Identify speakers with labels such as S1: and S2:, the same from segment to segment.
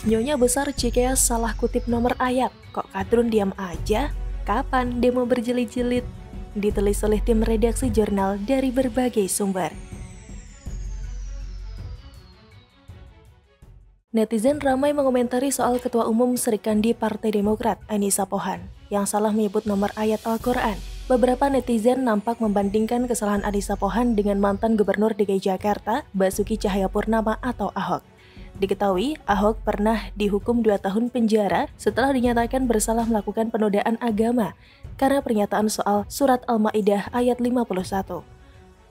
S1: Nyonya besar Cikeas salah kutip nomor ayat. Kok Kadrun diam aja? Kapan demo berjilid-jilid? Ditulis oleh tim redaksi jurnal dari berbagai sumber. Netizen ramai mengomentari soal Ketua Umum Serikandi Partai Demokrat, Anissa Pohan, yang salah menyebut nomor ayat Al-Quran. Beberapa netizen nampak membandingkan kesalahan Anissa Pohan dengan mantan Gubernur DKI Jakarta, Basuki Cahayapurnama atau Ahok. Diketahui, Ahok pernah dihukum 2 tahun penjara setelah dinyatakan bersalah melakukan penodaan agama karena pernyataan soal Surat Al-Maidah ayat 51.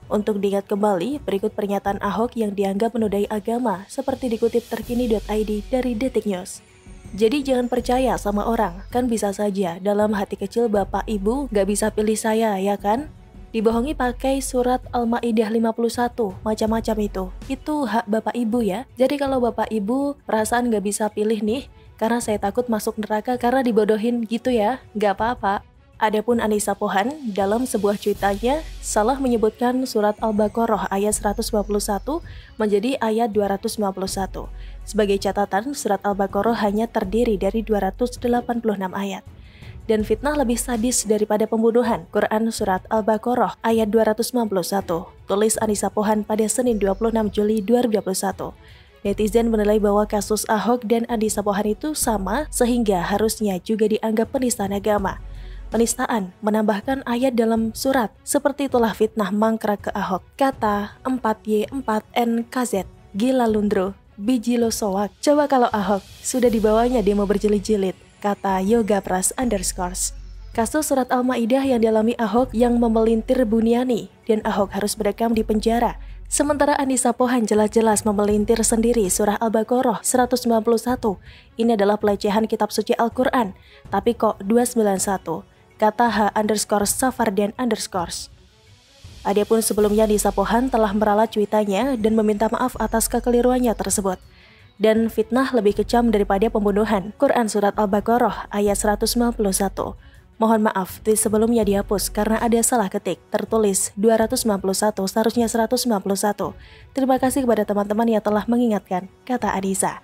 S1: Untuk diingat kembali, berikut pernyataan Ahok yang dianggap menodai agama seperti dikutip terkini.id dari Detik News. Jadi jangan percaya sama orang, kan bisa saja dalam hati kecil bapak ibu gak bisa pilih saya, ya kan? Dibohongi pakai surat Al-Maidah 51, macam-macam itu hak bapak ibu ya. Jadi kalau bapak ibu perasaan gak bisa pilih nih, karena saya takut masuk neraka karena dibodohin gitu ya, gak apa-apa. Adapun Anissa Pohan dalam sebuah cuitannya salah menyebutkan surat Al-Baqarah ayat 151 menjadi ayat 291. Sebagai catatan, surat Al-Baqarah hanya terdiri dari 286 ayat. Dan fitnah lebih sadis daripada pembunuhan, Quran surat Al-Baqarah ayat 291, tulis Anissa Pohan pada Senin 26 Juli 2021. Netizen menilai bahwa kasus Ahok dan Anissa Pohan itu sama sehingga harusnya juga dianggap penistaan agama. Penistaan menambahkan ayat dalam surat, seperti itulah fitnah mangkrak ke Ahok. Kata 4Y4NKZ, gila lundro, biji lo soak. Coba kalau Ahok sudah dibawanya demo berjilid-jilid, kata Yoga Pras _ Kasus surat Al-Maidah yang dialami Ahok yang memelintir Buniani dan Ahok harus berekam di penjara. Sementara Anissa Pohan jelas-jelas memelintir sendiri surah Al-Baqarah 191. Ini adalah pelecehan kitab suci Al-Quran, tapi kok 291, kata H_Safardian_. Adapun sebelumnya Anissa Pohan telah meralat cuitannya dan meminta maaf atas kekeliruannya tersebut. Dan fitnah lebih kejam daripada pembunuhan, Quran surat Al-Baqarah ayat 191. Mohon maaf, tweet sebelumnya dihapus karena ada salah ketik, tertulis 291 seharusnya 191. Terima kasih kepada teman-teman yang telah mengingatkan, kata Anissa.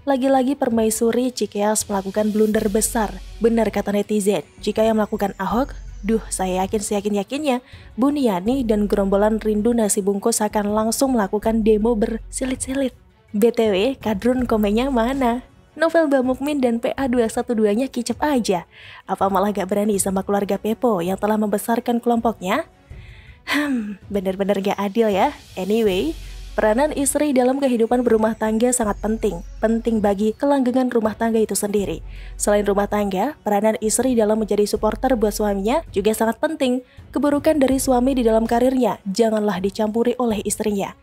S1: Lagi-lagi permaisuri Cikeas melakukan blunder besar. Benar kata netizen, jika yang melakukan Ahok, saya yakin-yakinnya Buniani dan gerombolan rindu nasi bungkus akan langsung melakukan demo bersilit-silit. BTW, Kadrun komennya mana? Novel Bamukmin dan PA212-nya kicep aja. Apa malah gak berani sama keluarga Pepo yang telah membesarkan kelompoknya? Bener-bener gak adil ya. Anyway, peranan istri dalam kehidupan berumah tangga sangat penting. Penting bagi kelanggengan rumah tangga itu sendiri. Selain rumah tangga, peranan istri dalam menjadi supporter buat suaminya juga sangat penting. Keburukan dari suami di dalam karirnya janganlah dicampuri oleh istrinya.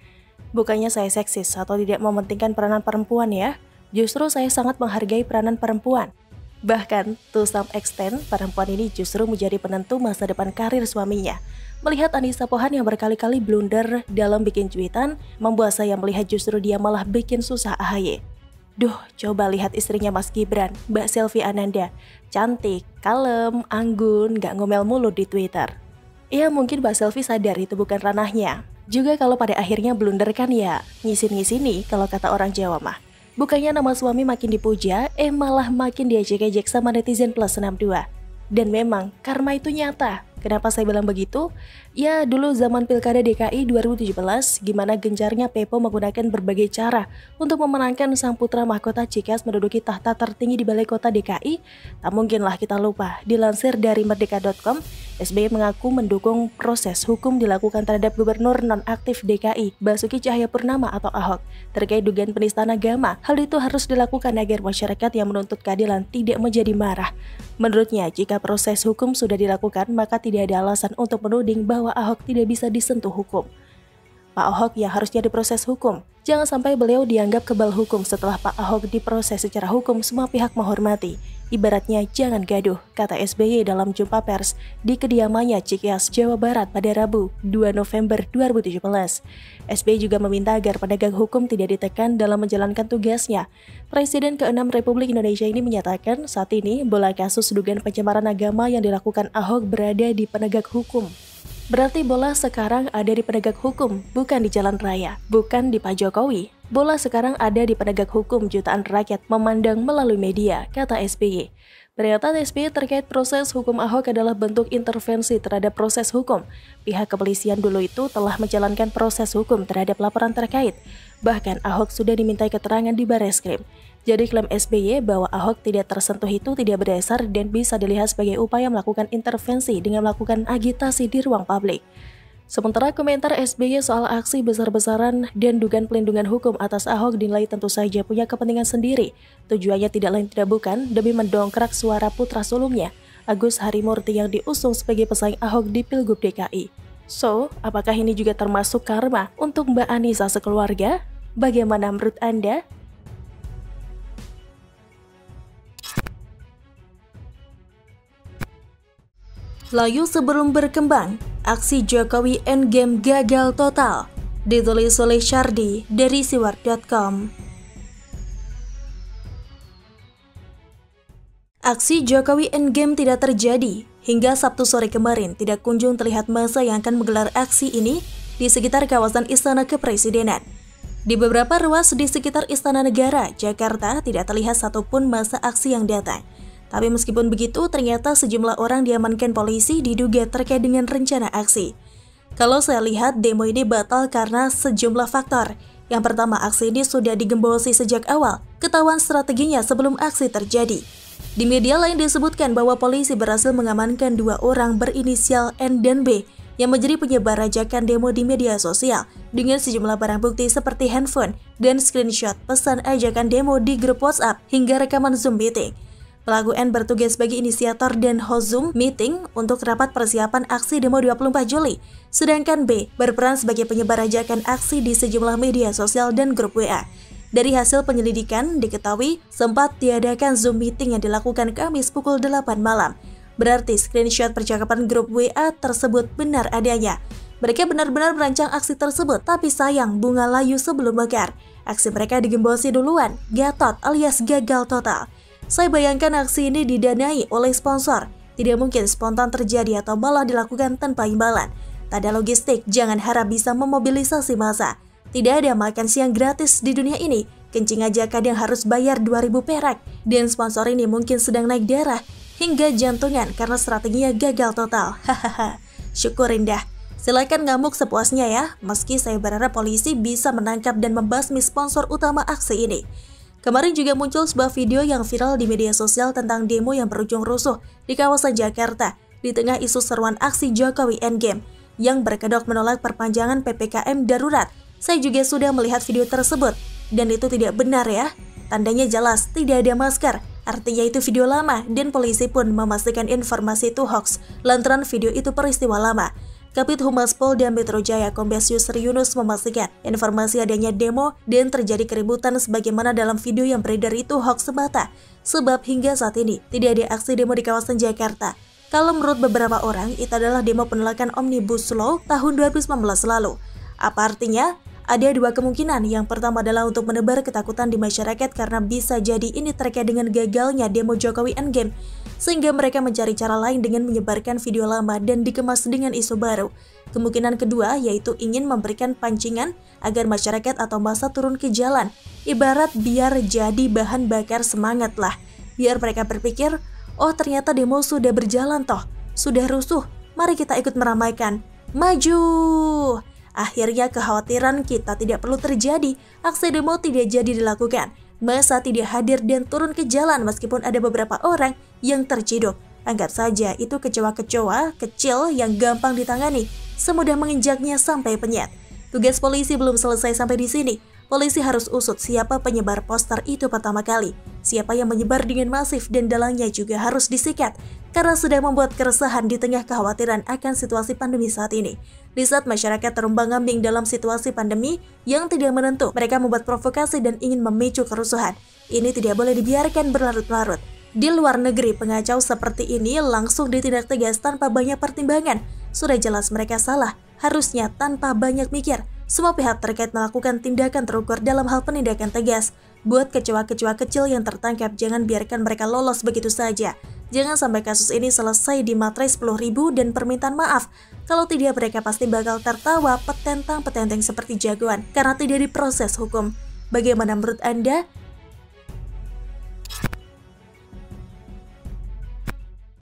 S1: Bukannya saya seksis atau tidak mementingkan peranan perempuan ya. Justru saya sangat menghargai peranan perempuan. Bahkan, to some extent, perempuan ini justru menjadi penentu masa depan karir suaminya. Melihat Anissa Pohan yang berkali-kali blunder dalam bikin cuitan, membuat saya melihat justru dia malah bikin susah AHY. Coba lihat istrinya Mas Gibran, Mbak Selvi Ananda. Cantik, kalem, anggun, gak ngomel mulu di Twitter. Ya mungkin Mbak Selvi sadar itu bukan ranahnya. Juga kalau pada akhirnya blunder kan ya, ngisin-ngisini kalau kata orang Jawa mah. Bukannya nama suami makin dipuja, malah makin diejek-ejek sama netizen plus 62. Dan memang, karma itu nyata. Kenapa saya bilang begitu? Ya, dulu zaman Pilkada DKI 2017, gimana gencarnya Pepo menggunakan berbagai cara untuk memenangkan sang putra mahkota Cikeas menduduki tahta tertinggi di balai kota DKI. Tak mungkinlah kita lupa, dilansir dari merdeka.com, SBY mengaku mendukung proses hukum dilakukan terhadap gubernur nonaktif DKI, Basuki Cahayapurnama atau Ahok, terkait dugaan penistaan agama. Hal itu harus dilakukan agar masyarakat yang menuntut keadilan tidak menjadi marah. Menurutnya, jika proses hukum sudah dilakukan, maka tidak ada alasan untuk menuding bahwa Ahok tidak bisa disentuh hukum. Pak Ahok yang harusnya diproses hukum. Jangan sampai beliau dianggap kebal hukum setelah Pak Ahok diproses secara hukum, semua pihak menghormati. Ibaratnya jangan gaduh, kata SBY dalam jumpa pers di kediamannya Cikeas, Jawa Barat pada Rabu 2 November 2017. SBY juga meminta agar penegak hukum tidak ditekan dalam menjalankan tugasnya. Presiden ke-6 Republik Indonesia ini menyatakan saat ini bola kasus dugaan pencemaran agama yang dilakukan Ahok berada di penegak hukum. Berarti bola sekarang ada di penegak hukum, bukan di jalan raya, bukan di Pak Jokowi. Bola sekarang ada di penegak hukum, jutaan rakyat memandang melalui media, kata SBY. Pernyataan SBY terkait proses hukum Ahok adalah bentuk intervensi terhadap proses hukum. Pihak kepolisian dulu itu telah menjalankan proses hukum terhadap laporan terkait. Bahkan Ahok sudah dimintai keterangan di Barreskrim. Jadi klaim SBY bahwa Ahok tidak tersentuh itu tidak berdasar dan bisa dilihat sebagai upaya melakukan intervensi dengan melakukan agitasi di ruang publik. Sementara komentar SBY soal aksi besar-besaran dan dugaan pelindungan hukum atas Ahok dinilai tentu saja punya kepentingan sendiri. Tujuannya tidak lain tidak bukan demi mendongkrak suara putra sulungnya, Agus Harimurti yang diusung sebagai pesaing Ahok di Pilgub DKI. So, apakah ini juga termasuk karma untuk Mbak Anissa sekeluarga? Bagaimana menurut Anda? Layu sebelum berkembang, aksi Jokowi Endgame gagal total, ditulis oleh Syardi dari siwar.com. Aksi Jokowi Endgame tidak terjadi. Hingga Sabtu sore kemarin tidak kunjung terlihat massa yang akan menggelar aksi ini di sekitar kawasan Istana Kepresidenan. Di beberapa ruas di sekitar Istana Negara, Jakarta tidak terlihat satupun massa aksi yang datang. Tapi meskipun begitu, ternyata sejumlah orang diamankan polisi diduga terkait dengan rencana aksi. Kalau saya lihat, demo ini batal karena sejumlah faktor. Yang pertama, aksi ini sudah digembosi sejak awal, ketahuan strateginya sebelum aksi terjadi. Di media lain disebutkan bahwa polisi berhasil mengamankan 2 orang berinisial N dan B yang menjadi penyebar ajakan demo di media sosial dengan sejumlah barang bukti seperti handphone dan screenshot pesan ajakan demo di grup WhatsApp hingga rekaman Zoom meeting. Pelaku N bertugas sebagai inisiator dan host Zoom meeting untuk rapat persiapan aksi demo 24 Juli, sedangkan B berperan sebagai penyebar ajakan aksi di sejumlah media sosial dan grup WA. Dari hasil penyelidikan, diketahui sempat diadakan Zoom meeting yang dilakukan Kamis pukul 8 malam. Berarti screenshot percakapan grup WA tersebut benar adanya. Mereka benar-benar merancang aksi tersebut, tapi sayang bunga layu sebelum mekar. Aksi mereka digembosi duluan, gatot alias gagal total. Saya bayangkan aksi ini didanai oleh sponsor. Tidak mungkin spontan terjadi atau malah dilakukan tanpa imbalan. Tak ada logistik, jangan harap bisa memobilisasi massa. Tidak ada makan siang gratis di dunia ini. Kencing aja kadang harus bayar 2.000 perak. Dan sponsor ini mungkin sedang naik darah hingga jantungan karena strateginya gagal total. Hahaha, syukurin dah. Silakan ngamuk sepuasnya ya, meski saya berharap polisi bisa menangkap dan membasmi sponsor utama aksi ini. Kemarin juga muncul sebuah video yang viral di media sosial tentang demo yang berujung rusuh di kawasan Jakarta di tengah isu seruan aksi Jokowi Endgame yang berkedok menolak perpanjangan PPKM darurat. Saya juga sudah melihat video tersebut dan itu tidak benar ya. Tandanya jelas tidak ada masker, artinya itu video lama dan polisi pun memastikan informasi itu hoax lantaran video itu peristiwa lama. Kabid Humas Polda Metro Jaya Kombes Yusri Yunus memastikan informasi adanya demo dan terjadi keributan sebagaimana dalam video yang beredar itu hoax semata. Sebab hingga saat ini tidak ada aksi demo di kawasan Jakarta. Kalau menurut beberapa orang, itu adalah demo penolakan Omnibus Law tahun 2019 lalu. Apa artinya? Ada 2 kemungkinan. Yang pertama adalah untuk menebar ketakutan di masyarakat karena bisa jadi ini terkait dengan gagalnya demo Jokowi Endgame, sehingga mereka mencari cara lain dengan menyebarkan video lama dan dikemas dengan isu baru. Kemungkinan kedua yaitu ingin memberikan pancingan agar masyarakat atau massa turun ke jalan, ibarat biar jadi bahan bakar semangat lah. Biar mereka berpikir, oh ternyata demo sudah berjalan toh, sudah rusuh, mari kita ikut meramaikan. Maju! Akhirnya kekhawatiran kita tidak perlu terjadi, aksi demo tidak jadi dilakukan. Massa tidak hadir dan turun ke jalan meskipun ada beberapa orang yang terciduk. Anggap saja itu kecoa-kecoa kecil yang gampang ditangani, semudah menginjaknya sampai penyet. Tugas polisi belum selesai sampai di sini. Polisi harus usut siapa penyebar poster itu pertama kali, siapa yang menyebar dengan masif dan dalangnya juga harus disikat, karena sudah membuat keresahan di tengah kekhawatiran akan situasi pandemi saat ini. Di saat masyarakat terombang-ambing dalam situasi pandemi yang tidak menentu, mereka membuat provokasi dan ingin memicu kerusuhan. Ini tidak boleh dibiarkan berlarut-larut. Di luar negeri, pengacau seperti ini langsung ditindak tegas tanpa banyak pertimbangan. Sudah jelas mereka salah, harusnya tanpa banyak mikir. Semua pihak terkait melakukan tindakan terukur dalam hal penindakan tegas. Buat kecoa-kecoa kecil yang tertangkap, jangan biarkan mereka lolos begitu saja. Jangan sampai kasus ini selesai di materai 10.000 dan permintaan maaf. Kalau tidak, mereka pasti bakal tertawa petentang-petenteng seperti jagoan karena tidak diproses hukum. Bagaimana menurut Anda?